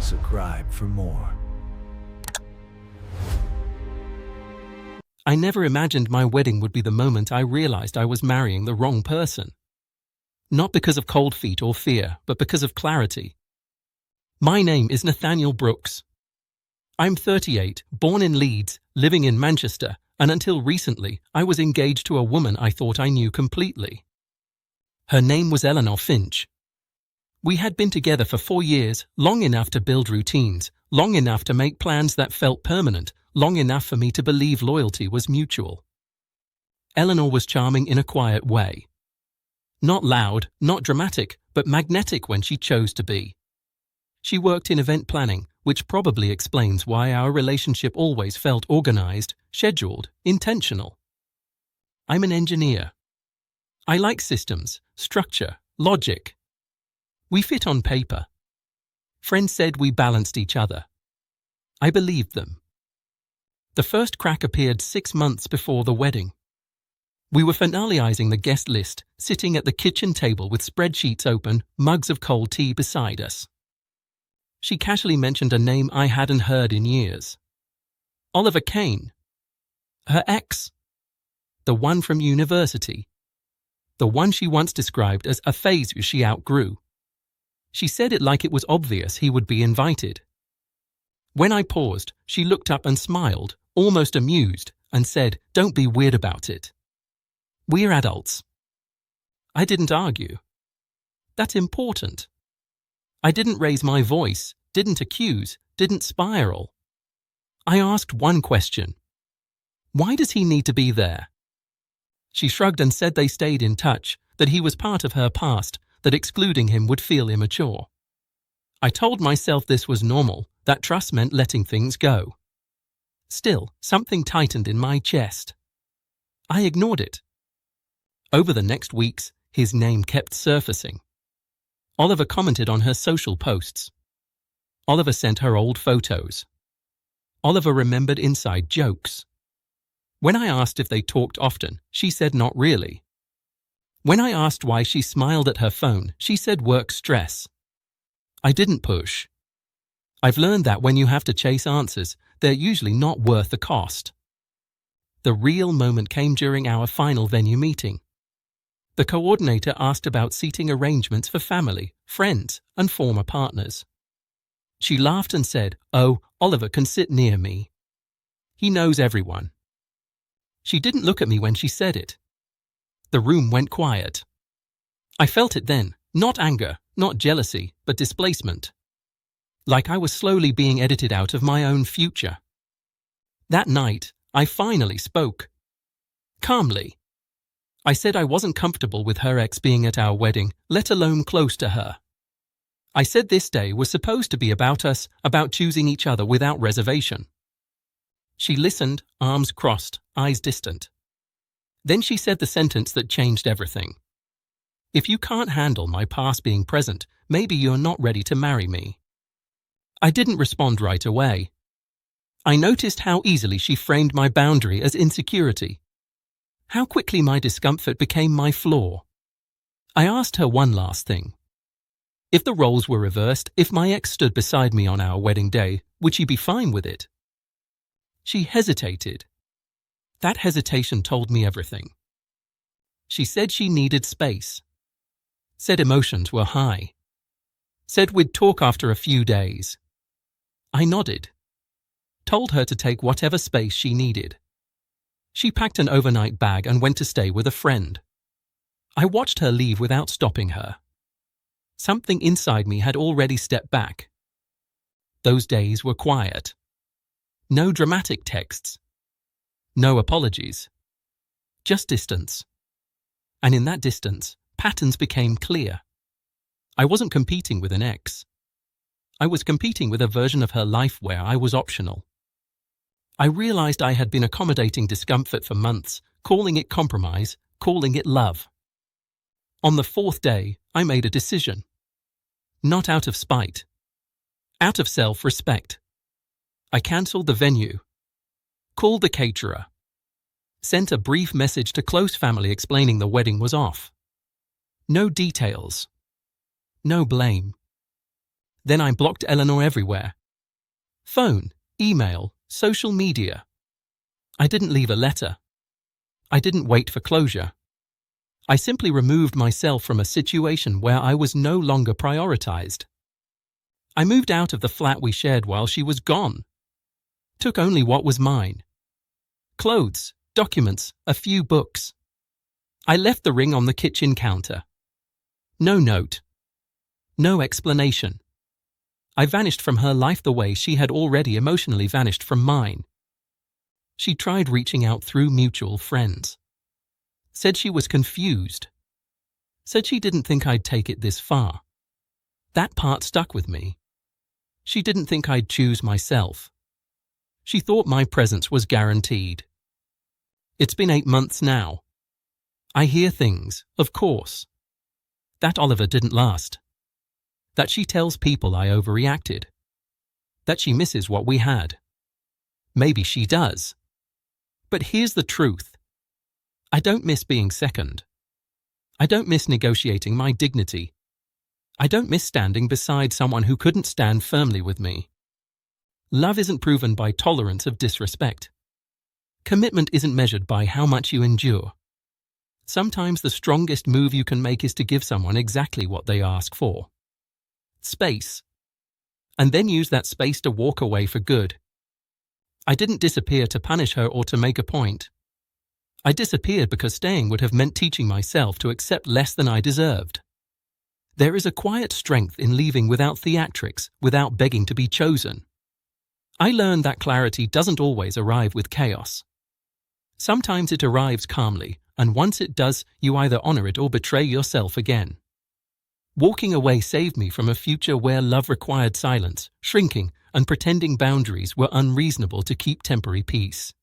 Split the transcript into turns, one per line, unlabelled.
Subscribe for more.
I never imagined my wedding would be the moment I realized I was marrying the wrong person. Not because of cold feet or fear, but because of clarity. My name is Nathaniel Brooks. I'm 38, born in Leeds, living in Manchester, and until recently, I was engaged to a woman I thought I knew completely. Her name was Eleanor Finch. We had been together for 4 years, long enough to build routines, long enough to make plans that felt permanent, long enough for me to believe loyalty was mutual. Eleanor was charming in a quiet way. Not loud, not dramatic, but magnetic when she chose to be. She worked in event planning, which probably explains why our relationship always felt organized, scheduled, intentional. I'm an engineer. I like systems, structure, logic. We fit on paper. Friends said we balanced each other. I believed them. The first crack appeared 6 months before the wedding. We were finalizing the guest list, sitting at the kitchen table with spreadsheets open, mugs of cold tea beside us. She casually mentioned a name I hadn't heard in years. Oliver Kane. Her ex. The one from university. The one she once described as a phase she outgrew. She said it like it was obvious he would be invited. When I paused, she looked up and smiled, almost amused, and said, "Don't be weird about it. We're adults." I didn't argue. That's important. I didn't raise my voice, didn't accuse, didn't spiral. I asked one question. Why does he need to be there? She shrugged and said they stayed in touch, that he was part of her past, that excluding him would feel immature. I told myself this was normal, that trust meant letting things go. Still, something tightened in my chest. I ignored it. Over the next weeks, his name kept surfacing. Oliver commented on her social posts. Oliver sent her old photos. Oliver remembered inside jokes. When I asked if they talked often, she said not really. When I asked why she smiled at her phone, she said work stress. I didn't push. I've learned that when you have to chase answers, they're usually not worth the cost. The real moment came during our final venue meeting. The coordinator asked about seating arrangements for family, friends, and former partners. She laughed and said, "Oh, Oliver can sit near me. He knows everyone." She didn't look at me when she said it. The room went quiet. I felt it then, not anger, not jealousy, but displacement. Like I was slowly being edited out of my own future. That night, I finally spoke. Calmly. I said I wasn't comfortable with her ex being at our wedding, let alone close to her. I said this day was supposed to be about us, about choosing each other without reservation. She listened, arms crossed, eyes distant. Then she said the sentence that changed everything. "If you can't handle my past being present, maybe you're not ready to marry me." I didn't respond right away. I noticed how easily she framed my boundary as insecurity. How quickly my discomfort became my flaw. I asked her one last thing. If the roles were reversed, if my ex stood beside me on our wedding day, would she be fine with it? She hesitated. That hesitation told me everything. She said she needed space. Said emotions were high. Said we'd talk after a few days. I nodded. Told her to take whatever space she needed. She packed an overnight bag and went to stay with a friend. I watched her leave without stopping her. Something inside me had already stepped back. Those days were quiet. No dramatic texts. No apologies. Just distance. And in that distance, patterns became clear. I wasn't competing with an ex. I was competing with a version of her life where I was optional. I realized I had been accommodating discomfort for months, calling it compromise, calling it love. On the 4th day, I made a decision. Not out of spite. Out of self-respect. I cancelled the venue. Called the caterer. Sent a brief message to close family explaining the wedding was off. No details. No blame. Then I blocked Eleanor everywhere. Phone, email, social media. I didn't leave a letter. I didn't wait for closure. I simply removed myself from a situation where I was no longer prioritized. I moved out of the flat we shared while she was gone. Took only what was mine. Clothes, documents, a few books. I left the ring on the kitchen counter. No note. No explanation. I vanished from her life the way she had already emotionally vanished from mine. She tried reaching out through mutual friends. Said she was confused. Said she didn't think I'd take it this far. That part stuck with me. She didn't think I'd choose myself. She thought my presence was guaranteed. It's been 8 months now. I hear things, of course. That Oliver didn't last. That she tells people I overreacted. That she misses what we had. Maybe she does. But here's the truth. I don't miss being second. I don't miss negotiating my dignity. I don't miss standing beside someone who couldn't stand firmly with me. Love isn't proven by tolerance of disrespect. Commitment isn't measured by how much you endure. Sometimes the strongest move you can make is to give someone exactly what they ask for. Space. And then use that space to walk away for good. I didn't disappear to punish her or to make a point. I disappeared because staying would have meant teaching myself to accept less than I deserved. There is a quiet strength in leaving without theatrics, without begging to be chosen. I learned that clarity doesn't always arrive with chaos. Sometimes it arrives calmly, and once it does, you either honor it or betray yourself again. Walking away saved me from a future where love required silence, shrinking, and pretending boundaries were unreasonable to keep temporary peace.